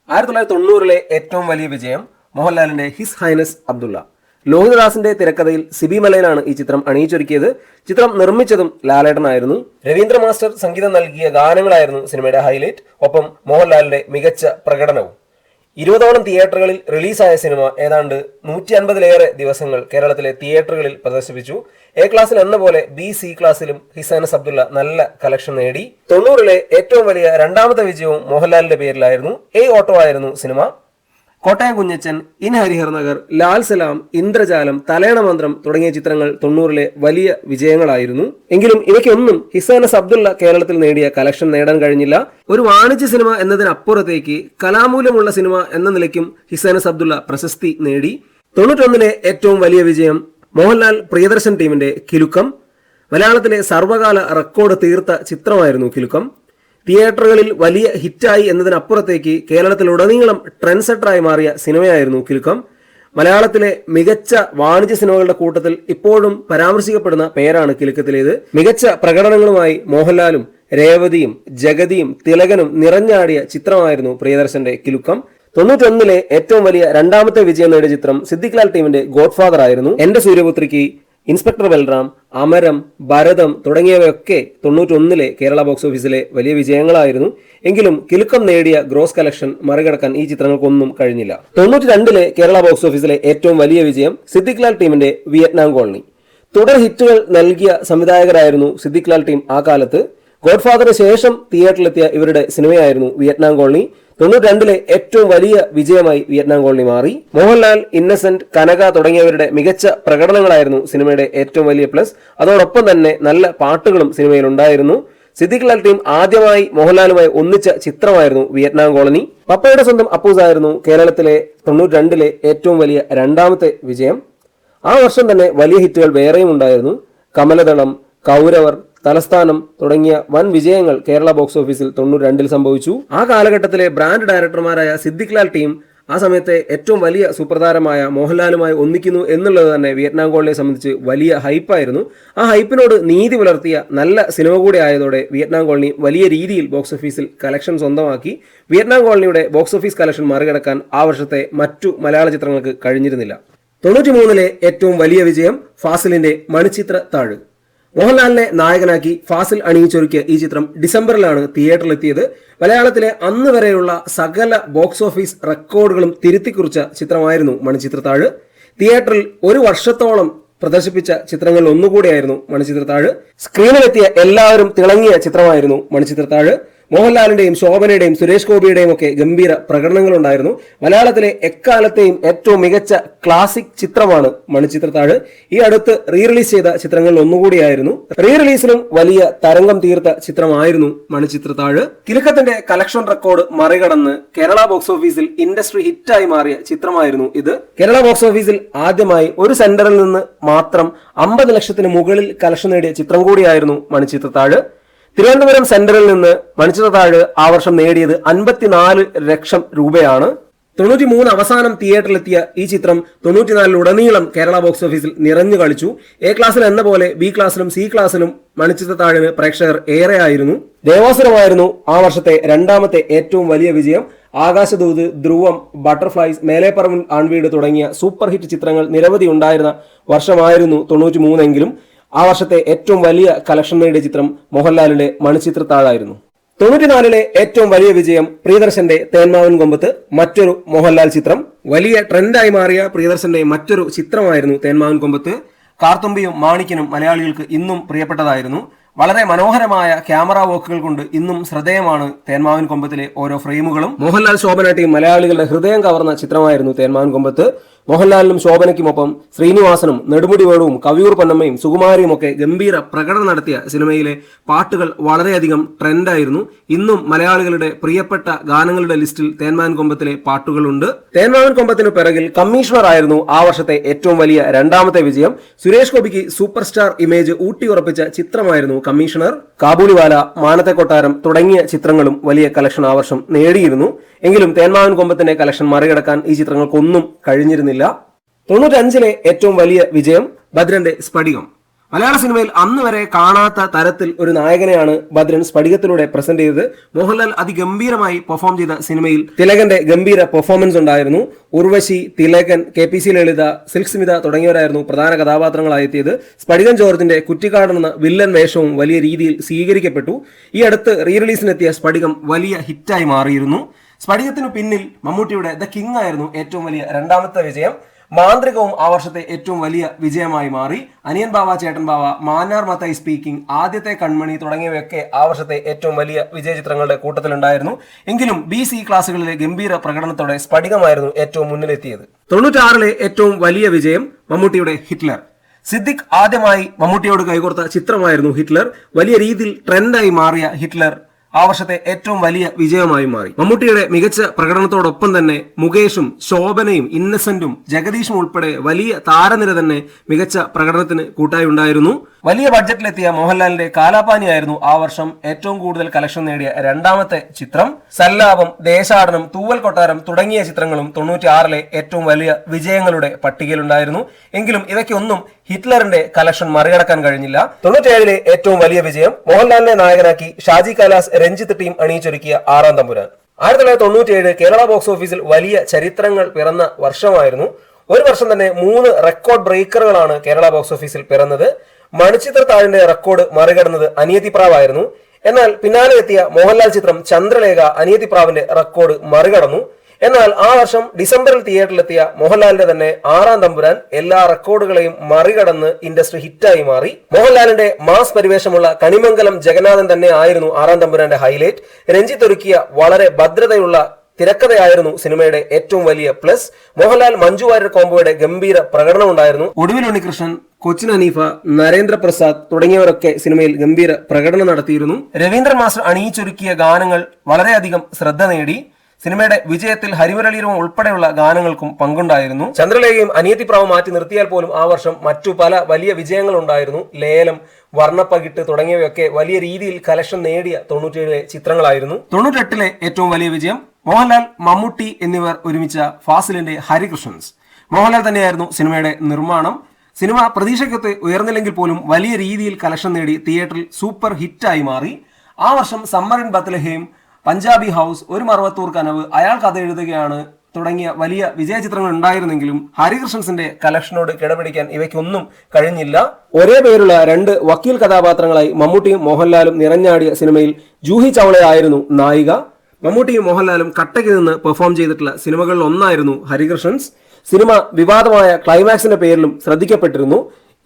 1990 ഏറ്റവും വലിയ വിജയം മോഹൻലാലിന്റെ ഹിസ് ഹൈനസ് അബ്ദുള്ള. ലോഹിതദാസിന്റെ തിരക്കഥയിൽ സിബി മലയിലാണ് ഈ ചിത്രം അണിയിച്ചൊരുക്കിയത്. ചിത്രം നിർമ്മിച്ചതും ലാലേട്ടനായിരുന്നു. രവീന്ദ്ര മാസ്റ്റർ സംഗീതം നൽകിയ ഗാനങ്ങളായിരുന്നു സിനിമയുടെ ഹൈലൈറ്റ്. ഒപ്പം മോഹൻലാലിന്റെ മികച്ച പ്രകടനവും. 20ഓളം തിയേറ്ററുകളിൽ റിലീസായ സിനിമ ഏതാണ്ട് 150ലേറെ ദിവസങ്ങൾ കേരളത്തിലെ തിയേറ്ററുകളിൽ പ്രദർശിപ്പിച്ചു. എ ക്ലാസ്സിൽ എന്ന പോലെ ബി സി ക്ലാസ്സിലും ഹിസ് ഹൈനസ് അബ്ദുള്ള നല്ല കളക്ഷൻ നേടി. 90ലെ ഏറ്റവും വലിയ രണ്ടാമത്തെ വിജയവും മോഹൻലാലിന്റെ പേരിലായിരുന്നു. എ ഓട്ടോ ആയിരുന്നു സിനിമ. കോട്ടയം കുഞ്ഞച്ചൻ, ഇൻ ഹരിഹർ നഗർ, ലാൽ സലാം, ഇന്ദ്രജാലം, തലയണ മന്ത്രം തുടങ്ങിയ ചിത്രങ്ങൾ 90ലെ വലിയ വിജയങ്ങളായിരുന്നു. എങ്കിലും ഇവയ്ക്കൊന്നും ഹിസ് ഹൈനസ് അബ്ദുള്ള കേരളത്തിൽ നേടിയ കളക്ഷൻ നേടാൻ കഴിഞ്ഞില്ല. ഒരു വാണിജ്യ സിനിമ എന്നതിനപ്പുറത്തേക്ക് കലാമൂല്യമുള്ള സിനിമ എന്ന നിലയ്ക്കും ഹിസ് ഹൈനസ് അബ്ദുള്ള പ്രശസ്തി നേടി. 91ലെ ഏറ്റവും വലിയ വിജയം മോഹൻലാൽ പ്രിയദർശൻ ടീമിന്റെ കിലുക്കം. മലയാളത്തിലെ സർവകാല റെക്കോർഡ് തീർത്ത ചിത്രമായിരുന്നു കിലുക്കം. തിയേറ്ററുകളിൽ വലിയ ഹിറ്റായി എന്നതിനപ്പുറത്തേക്ക് കേരളത്തിലുടനീളം ട്രെൻഡ് സെറ്ററായി മാറിയ സിനിമയായിരുന്നു കിലുക്കം. മലയാളത്തിലെ മികച്ച വാണിജ്യ സിനിമകളുടെ കൂട്ടത്തിൽ ഇപ്പോഴും പരാമർശിക്കപ്പെടുന്ന പേരാണ് കിലുക്കത്തിലേത്. മികച്ച പ്രകടനങ്ങളുമായി മോഹൻലാലും രേവതിയും ജഗതിയും തിലകനും നിറഞ്ഞാടിയ ചിത്രമായിരുന്നു പ്രിയദർശന്റെ കിലുക്കം. 91ലെ ഏറ്റവും വലിയ രണ്ടാമത്തെ വിജയം നേടിയ ചിത്രം സിദ്ദിഖ് ലാൽ ടീമിന്റെ ഗോഡ് ഫാദർ ആയിരുന്നു. എന്റെ സൂര്യപുത്രിക്ക്, ഇൻസ്പെക്ടർ ബൽറാം, അമരം, ഭരതം തുടങ്ങിയവയൊക്കെ 91ലെ കേരള ബോക്സ് ഓഫീസിലെ വലിയ വിജയങ്ങളായിരുന്നു. എങ്കിലും കിലുക്കം നേടിയ ഗ്രോസ് കളക്ഷൻ മറികടക്കാൻ ഈ ചിത്രങ്ങൾക്കൊന്നും കഴിഞ്ഞില്ല. 92ലെ കേരള ബോക്സ് ഓഫീസിലെ ഏറ്റവും വലിയ വിജയം സിദ്ദിഖ് ലാൽ ടീമിന്റെ വിയറ്റ്നാം കോളനി. തുടർ ഹിറ്റുകൾ നൽകിയ സംവിധായകരായിരുന്നു സിദ്ദിഖ് ലാൽ ടീം ആ കാലത്ത്. ഗോഡ് ഫാദറിന് ശേഷം തിയേറ്ററിലെത്തിയ ഇവരുടെ സിനിമയായിരുന്നു വിയറ്റ്നാം കോളനി. 92ലെ ഏറ്റവും വലിയ വിജയമായി വിയറ്റ്നാം കോളനി മാറി. മോഹൻലാൽ, ഇന്നസെന്റ്, കനക തുടങ്ങിയവരുടെ മികച്ച പ്രകടനങ്ങളായിരുന്നു സിനിമയുടെ ഏറ്റവും വലിയ പ്ലസ്. അതോടൊപ്പം തന്നെ നല്ല പാട്ടുകളും സിനിമയിൽ ഉണ്ടായിരുന്നു. സിദ്ദിഖ് ലാൽ ടീം ആദ്യമായി മോഹൻലാലുമായി ഒന്നിച്ച ചിത്രമായിരുന്നു വിയറ്റ്നാം കോളനി. പപ്പയുടെ സ്വന്തം അപ്പൂസായിരുന്നു കേരളത്തിലെ 92ലെ ഏറ്റവും വലിയ രണ്ടാമത്തെ വിജയം. ആ വർഷം തന്നെ വലിയ ഹിറ്റുകൾ വേറെയും ഉണ്ടായിരുന്നു. കമലദളം, കൗരവർ, തലസ്ഥാനം തുടങ്ങിയ വൻ വിജയങ്ങൾ കേരള ബോക്സ് ഓഫീസിൽ 92ൽ സംഭവിച്ചു. ആ കാലഘട്ടത്തിലെ ബ്രാൻഡ് ഡയറക്ടർമാരായ സിദ്ദിഖ് ലാൽ ടീം ആ സമയത്തെ ഏറ്റവും വലിയ സൂപ്രതാരമായ മോഹൻലാലുമായി ഒന്നിക്കുന്നു എന്നുള്ളത് തന്നെ വിയറ്റ്നാം കോളനിയെ സംബന്ധിച്ച് വലിയ ഹൈപ്പായിരുന്നു. ആ ഹൈപ്പിനോട് നീതി പുലർത്തിയ നല്ല സിനിമ കൂടി ആയതോടെ വിയറ്റ്നാം കോളനി വലിയ രീതിയിൽ ബോക്സ് ഓഫീസിൽ കളക്ഷൻ സ്വന്തമാക്കി. വിയറ്റ്നാം കോളനിയുടെ ബോക്സ് ഓഫീസ് കളക്ഷൻ മറികടക്കാൻ ആ വർഷത്തെ മറ്റു മലയാള ചിത്രങ്ങൾക്ക് കഴിഞ്ഞിരുന്നില്ല. 93ലെ ഏറ്റവും വലിയ വിജയം ഫാസിലിന്റെ മണിച്ചിത്ര താഴ്. മോഹൻലാലിനെ നായകനാക്കി ഫാസിൽ അണിയിച്ചൊരുക്കിയ ഈ ചിത്രം ഡിസംബറിലാണ് തിയേറ്ററിലെത്തിയത്. മലയാളത്തിലെ അന്ന് വരെയുള്ള സകല ബോക്സ് ഓഫീസ് റെക്കോർഡുകളും തിരുത്തിക്കുറിച്ച ചിത്രമായിരുന്നു മണിച്ചിത്രത്താഴ്. തിയേറ്ററിൽ ഒരു വർഷത്തോളം പ്രദർശിപ്പിച്ച ചിത്രങ്ങളിൽ ഒന്നുകൂടിയായിരുന്നു മണിച്ചിത്രത്താഴ്. സ്ക്രീനിലെത്തിയ എല്ലാവരും തിളങ്ങിയ ചിത്രമായിരുന്നു മണിച്ചിത്രത്താഴ്. മോഹൻലാലിന്റെയും ശോഭനയുടെയും സുരേഷ് ഗോപിയുടെയും ഒക്കെ ഗംഭീര പ്രകടനങ്ങളുണ്ടായിരുന്നു. മലയാളത്തിലെ എക്കാലത്തെയും ഏറ്റവും മികച്ച ക്ലാസിക് ചിത്രമാണ് മണിച്ചിത്രത്താഴ്. ഈ അടുത്ത് റീ റിലീസ് ചെയ്ത ചിത്രങ്ങളിൽ ഒന്നുകൂടിയായിരുന്നു. റീ റിലീസിലും വലിയ തരംഗം തീർത്ത ചിത്രമായിരുന്നു മണിച്ചിത്രത്താഴ്. കിലുക്കത്തിന്റെ കളക്ഷൻ റെക്കോർഡ് മറികടന്ന് കേരള ബോക്സ് ഓഫീസിൽ ഇൻഡസ്ട്രി ഹിറ്റായി മാറിയ ചിത്രമായിരുന്നു ഇത്. കേരള ബോക്സ് ഓഫീസിൽ ആദ്യമായി ഒരു സെന്ററിൽ നിന്ന് മാത്രം 50 ലക്ഷത്തിന് മുകളിൽ കളക്ഷൻ നേടിയ ചിത്രം കൂടിയായിരുന്നു മണിച്ചിത്രത്താഴ്. തിരുവനന്തപുരം സെന്ററിൽ നിന്ന് മണിച്ചിത്രത്താഴ് ആ വർഷം നേടിയത് 54 ലക്ഷം രൂപയാണ്. 93 അവസാനം തിയേറ്ററിലെത്തിയ ഈ ചിത്രം 94-ലുടനീളം കേരള ബോക്സ് ഓഫീസിൽ നിറഞ്ഞു കളിച്ചു. എ ക്ലാസ്സിൽ എന്ന പോലെ ബി ക്ലാസ്സിലും സി ക്ലാസ്സിലും മണിച്ചിത്രത്താഴിന് പ്രേക്ഷകർ ഏറെ ആയിരുന്നു. ദേവാസുരമായിരുന്നു ആ വർഷത്തെ രണ്ടാമത്തെ ഏറ്റവും വലിയ വിജയം. ആകാശദൂത്, ധ്രുവം, ബട്ടർഫ്ലൈസ്, മേലേപ്പറമ്പിൽ ആൺവീട് തുടങ്ങിയ സൂപ്പർ ഹിറ്റ് ചിത്രങ്ങൾ നിരവധി ഉണ്ടായിരുന്ന വർഷമായിരുന്നു 93 എങ്കിലും ആ വർഷത്തെ ഏറ്റവും വലിയ കളക്ഷൻ നേടിയ ചിത്രം മോഹൻലാലിന്റെ മണിച്ചിത്രത്താഴായിരുന്നു. 94ലെ ഏറ്റവും വലിയ വിജയം പ്രിയദർശന്റെ തേന്മാവിൻ കൊമ്പത്ത്, മറ്റൊരു മോഹൻലാൽ ചിത്രം. വലിയ ട്രെൻഡായി മാറിയ പ്രിയദർശന്റെ മറ്റൊരു ചിത്രമായിരുന്നു തേന്മാവിൻ കൊമ്പത്ത്. കാർത്തുമ്പിയും മാണിക്കനും മലയാളികൾക്ക് ഇന്നും പ്രിയപ്പെട്ടതായിരുന്നു. വളരെ മനോഹരമായ ക്യാമറ വർക്കുകൾ കൊണ്ട് ഇന്നും ശ്രദ്ധേയമാണ് തേന്മാവിൻ കൊമ്പത്തിലെ ഓരോ ഫ്രെയിമുകളും. മോഹൻലാൽ ശോഭന ടീം മലയാളികളുടെ ഹൃദയം കവർന്ന ചിത്രമായിരുന്നു തേന്മാവിൻ കൊമ്പത്ത്. മോഹൻലാലിനും ശോഭനയ്ക്കുമൊപ്പം ശ്രീനിവാസനും നെടുമുടി വേണുവും കവിയൂർ പൊന്നമ്മയും സുകുമാരിയും ഒക്കെ ഗംഭീര പ്രകടനം നടത്തിയ സിനിമയിലെ പാട്ടുകൾ വളരെയധികം ട്രെൻഡായിരുന്നു. ഇന്നും മലയാളികളുടെ പ്രിയപ്പെട്ട ഗാനങ്ങളുടെ ലിസ്റ്റിൽ തേന്മാവിൻ കൊമ്പത്തിലെ പാട്ടുകളുണ്ട്. തേന്മാവിൻ കൊമ്പത്തിന് പിറകിൽ കമ്മീഷണർ ആയിരുന്നു ആ വർഷത്തെ ഏറ്റവും വലിയ രണ്ടാമത്തെ വിജയം. സുരേഷ് ഗോപിക്ക് സൂപ്പർ സ്റ്റാർ ഇമേജ് ഊട്ടിയുറപ്പിച്ച ചിത്രമായിരുന്നു കമ്മീഷണർ. കാബൂളിവാല, മാനത്തെ കൊട്ടാരം തുടങ്ങിയ ചിത്രങ്ങളും വലിയ കളക്ഷൻ ആ വർഷം നേടിയിരുന്നു. എങ്കിലും തേന്മാവിൻ കൊമ്പത്തിന്റെ കളക്ഷൻ മറികടക്കാൻ ഈ ചിത്രങ്ങൾക്കൊന്നും കഴിഞ്ഞിരുന്നില്ല. 95ലെ ഏറ്റവും വലിയ വിജയം ഭദ്രന്റെ സ്ഫടികം. മലയാള സിനിമയിൽ അന്ന് വരെ കാണാത്ത തരത്തിൽ ഒരു നായകനെയാണ് ഭദ്രൻ സ്ഫടികത്തിലൂടെ പ്രസന്റ് ചെയ്തത്. മോഹൻലാൽ അതിഗംഭീരമായി പെർഫോം ചെയ്ത സിനിമയിൽ തിലകന്റെ ഗംഭീര പെർഫോമൻസ് ഉണ്ടായിരുന്നു. ഉർവശി, തിലകൻ, KPC ലളിത, സിൽക്ക് സ്മിത തുടങ്ങിയവരായിരുന്നു പ്രധാന കഥാപാത്രങ്ങളായി എത്തിയത്. സ്ഫടികൻ ജോർജിന്റെ കുറ്റിക്കാടൻ എന്ന വില്ലൻ വേഷവും വലിയ രീതിയിൽ സ്വീകരിക്കപ്പെട്ടു. ഈ അടുത്ത് റീ റിലീസിനെത്തിയ സ്ഫടികം വലിയ ഹിറ്റായി മാറിയിരുന്നു. സ്ഫടികത്തിനു പിന്നിൽ മമ്മൂട്ടിയുടെ ദ കിങ് ആയിരുന്നു ഏറ്റവും വലിയ രണ്ടാമത്തെ വിജയം. മാന്ത്രികവും ആ വർഷത്തെ ഏറ്റവും വലിയ വിജയമായി മാറി. അനിയൻ ബാവ, ചേട്ടൻ ബാവ, മാന്നാർ മത്തായി സ്പീക്കിംഗ്, ആദ്യത്തെ കൺമണി തുടങ്ങിയവയൊക്കെ ആ വർഷത്തെ ഏറ്റവും വലിയ വിജയ ചിത്രങ്ങളുടെ കൂട്ടത്തിലുണ്ടായിരുന്നു. എങ്കിലും BC ക്ലാസുകളിലെ ഗംഭീര പ്രകടനത്തോടെ സ്ഫടികമായിരുന്നു ഏറ്റവും മുന്നിലെത്തിയത്. 96-ലെ ഏറ്റവും വലിയ വിജയം മമ്മൂട്ടിയുടെ ഹിറ്റ്ലർ. സിദ്ദിഖ് ആദ്യമായി മമ്മൂട്ടിയോട് കൈകോർത്ത ചിത്രമായിരുന്നു ഹിറ്റ്ലർ. വലിയ രീതിയിൽ ട്രെൻഡായി മാറിയ ഹിറ്റ്ലർ ആ വർഷത്തെ ഏറ്റവും വലിയ വിജയമായി മാറി. മമ്മൂട്ടിയുടെ മികച്ച പ്രകടനത്തോടൊപ്പം തന്നെ മുകേഷും ശോഭനയും ഇന്നസെന്റും ജഗദീഷും ഉൾപ്പെടെ വലിയ താരനിര തന്നെ മികച്ച പ്രകടനത്തിന് കൂട്ടായി ഉണ്ടായിരുന്നു. വലിയ ബഡ്ജറ്റിലെത്തിയ മോഹൻലാലിന്റെ കാലാപാനിയായിരുന്നു ആ വർഷം ഏറ്റവും കൂടുതൽ കളക്ഷൻ നേടിയ രണ്ടാമത്തെ ചിത്രം. സല്ലാപം, ദേശാടനം, തൂവൽ കൊട്ടാരം തുടങ്ങിയ ചിത്രങ്ങളും 96-ലെ ഏറ്റവും വലിയ വിജയങ്ങളുടെ പട്ടികയിലുണ്ടായിരുന്നു. എങ്കിലും ഇവയ്ക്കൊന്നും ഹിറ്റ്ലറിന്റെ കളക്ഷൻ മറികടക്കാൻ കഴിഞ്ഞില്ല. 97-ലെ ഏറ്റവും വലിയ വിജയം മോഹൻലാലിനെ നായകനാക്കി ഷാജി കൈലാസ്, രഞ്ജിത്ത് ടീം അണിയിച്ചൊരുക്കിയ ആറാം തമ്പുരാൻ. 1997 കേരള ബോക്സ് ഓഫീസിൽ വലിയ ചരിത്രങ്ങൾ പിറന്ന വർഷമായിരുന്നു. ഒരു വർഷം തന്നെ 3 റെക്കോർഡ് ബ്രേക്കറുകളാണ് കേരള ബോക്സ് ഓഫീസിൽ പിറന്നത്. മണിച്ചിത്രത്താഴിന്റെ റെക്കോർഡ് മറികടന്നത് അനിയത്തിപ്രാവായിരുന്നു. എന്നാൽ പിന്നാലെ എത്തിയ മോഹൻലാൽ ചിത്രം ചന്ദ്രലേഖ അനിയത്തിപ്രാവിന്റെ റെക്കോർഡ് മറികടന്നു. എന്നാൽ ആ വർഷം ഡിസംബറിൽ തിയേറ്ററിലെത്തിയ മോഹൻലാലിന്റെ തന്നെ ആറാം തമ്പുരാൻ എല്ലാ റെക്കോർഡുകളെയും മറികടന്ന് ഇൻഡസ്ട്രി ഹിറ്റായി മാറി. മോഹൻലാലിന്റെ മാസ് പരിവേഷമുള്ള കണിമംഗലം ജഗന്നാഥൻ തന്നെ ആയിരുന്നു ആറാം തമ്പുരാന്റെ ഹൈലൈറ്റ്. രഞ്ജിത്ത് ഒരുക്കിയ വളരെ ഭദ്രതയുള്ള തിരക്കഥയായിരുന്നു സിനിമയുടെ ഏറ്റവും വലിയ പ്ലസ്. മോഹൻലാൽ മഞ്ജു വാര്യർ കോംബോയുടെ ഗംഭീര പ്രകടനം ഉണ്ടായിരുന്നു. ഒടുവിൽ ഉണ്ണികൃഷ്ണൻ, കൊച്ചിൻ ഹനീഫ, നരേന്ദ്രപ്രസാദ് തുടങ്ങിയവരൊക്കെ സിനിമയിൽ ഗംഭീര പ്രകടനം നടത്തിയിരുന്നു. രവീന്ദ്രൻ മാസ്റ്റർ അണിയിച്ചൊരുക്കിയ ഗാനങ്ങൾ വളരെയധികം ശ്രദ്ധ നേടി. സിനിമയുടെ വിജയത്തിൽ ഹരിമുരളീരവും ഉൾപ്പെടെയുള്ള ഗാനങ്ങൾക്കും പങ്കുണ്ടായിരുന്നു. ചന്ദ്രലേഖയും അനിയത്തിപ്രാവും മാറ്റി നിർത്തിയാൽ പോലും ആ വർഷം മറ്റു പല വലിയ വിജയങ്ങൾ ഉണ്ടായിരുന്നു. ലേലം, വർണ്ണപ്പകിട്ട് തുടങ്ങിയവയൊക്കെ വലിയ രീതിയിൽ കളക്ഷൻ നേടിയ 97-ലെ ചിത്രങ്ങളായിരുന്നു. 98-ലെ ഏറ്റവും വലിയ വിജയം മോഹൻലാൽ, മമ്മൂട്ടി എന്നിവർ ഒരുമിച്ച ഫാസിലിന്റെ ഹരികൃഷ്ണൻസ്. മോഹൻലാൽ തന്നെയായിരുന്നു സിനിമയുടെ നിർമ്മാണം. സിനിമ പ്രതീക്ഷയ്ക്കൊത്ത് ഉയർന്നില്ലെങ്കിൽ പോലും വലിയ രീതിയിൽ കളക്ഷൻ നേടി തിയേറ്ററിൽ സൂപ്പർ ഹിറ്റായി മാറി. ആ വർഷം summer in Bethlehem, Punjabi house, ഒരു മറുവത്തൂർ കനവ്, അയാൾ കഥ എഴുതുകയാണ് തുടങ്ങിയ വലിയ വിജയ ചിത്രങ്ങൾ ഉണ്ടായിരുന്നെങ്കിലും ഹരികൃഷ്ണൻസിന്റെ കളക്ഷനോട് കിടപിടിക്കാൻ ഇവയ്ക്കൊന്നും കഴിഞ്ഞില്ല. ഒരേ പേരുള്ള 2 വക്കീൽ കഥാപാത്രങ്ങളായി മമ്മൂട്ടിയും മോഹൻലാലും നിറഞ്ഞാടിയ സിനിമയിൽ ജൂഹി ചൗളയായിരുന്നു നായിക. മമ്മൂട്ടിയും മോഹൻലാലും കട്ടയ്ക്ക് നിന്ന് പെർഫോം ചെയ്തിട്ടുള്ള സിനിമകളിൽ ഒന്നായിരുന്നു ഹരികൃഷ്ണൻസ്. സിനിമ വിവാദമായ ക്ലൈമാക്സിന്റെ പേരിലും ശ്രദ്ധിക്കപ്പെട്ടിരുന്നു.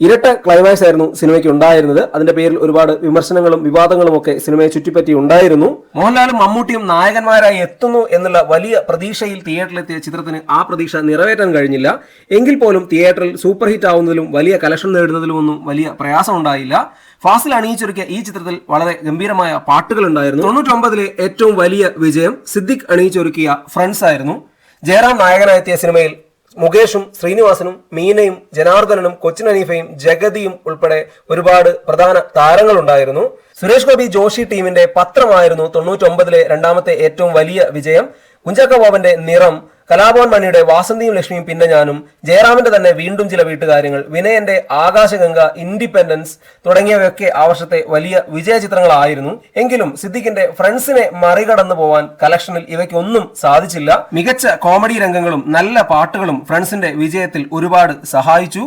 ഇരട്ട ക്ലൈമാക്സ് ആയിരുന്നു സിനിമയ്ക്ക് ഉണ്ടായിരുന്നത്. അതിന്റെ പേരിൽ ഒരുപാട് വിമർശനങ്ങളും വിവാദങ്ങളും ഒക്കെ സിനിമയെ ചുറ്റിപ്പറ്റി ഉണ്ടായിരുന്നു. മോഹൻലാലും മമ്മൂട്ടിയും നായകന്മാരായി എത്തുന്നു എന്നുള്ള വലിയ പ്രതീക്ഷയിൽ തിയേറ്ററിലെത്തിയ ചിത്രത്തിന് ആ പ്രതീക്ഷ നിറവേറ്റാൻ കഴിഞ്ഞില്ല. എങ്കിൽ പോലും തിയേറ്ററിൽ സൂപ്പർ ഹിറ്റ് ആവുന്നതിലും വലിയ കളക്ഷൻ നേടുന്നതിലും ഒന്നും വലിയ പ്രയാസം ഉണ്ടായില്ല. ഫാസിൽ അണിയിച്ചൊരുക്കിയ ഈ ചിത്രത്തിൽ വളരെ ഗംഭീരമായ പാട്ടുകൾ ഉണ്ടായിരുന്നു. 99-ലെ ഏറ്റവും വലിയ വിജയം സിദ്ദിഖ് അണിയിച്ചൊരുക്കിയ ഫ്രണ്ട്സ് ആയിരുന്നു. ജയറാം നായകനായെത്തിയ സിനിമയിൽ മുകേഷും ശ്രീനിവാസനും മീനയും ജനാർദ്ദനനും കൊച്ചിൻ ഹനീഫയും ജഗതിയും ഉൾപ്പെടെ ഒരുപാട് പ്രധാന താരങ്ങളുണ്ടായിരുന്നു. സുരേഷ് ഗോപി ജോഷി ടീമിന്റെ പത്രമായിരുന്നു 99-ലെ രണ്ടാമത്തെ ഏറ്റവും വലിയ വിജയം. കുഞ്ചാക്കോ ബോബന്റെ നിറം, കലാഭവൻ മണിയുടെ വാസന്തിയും ലക്ഷ്മിയും പിന്നെ ഞാനും, ജയറാമിന്റെ തന്നെ വീണ്ടും ചില വീട്ടുകാര്യങ്ങൾ, വിനയന്റെ ആകാശഗംഗ, ഇൻഡിപെൻഡൻസ് തുടങ്ങിയവയൊക്കെ ആ വർഷത്തെ വലിയ വിജയ ചിത്രങ്ങളായിരുന്നു. എങ്കിലും സിദ്ദിഖിന്റെ ഫ്രണ്ട്സിനെ മറികടന്നു പോവാൻ കളക്ഷനിൽ ഇവയ്ക്കൊന്നും സാധിച്ചില്ല. മികച്ച കോമഡി രംഗങ്ങളും നല്ല പാട്ടുകളും ഫ്രണ്ട്സിന്റെ വിജയത്തിൽ ഒരുപാട് സഹായിച്ചു.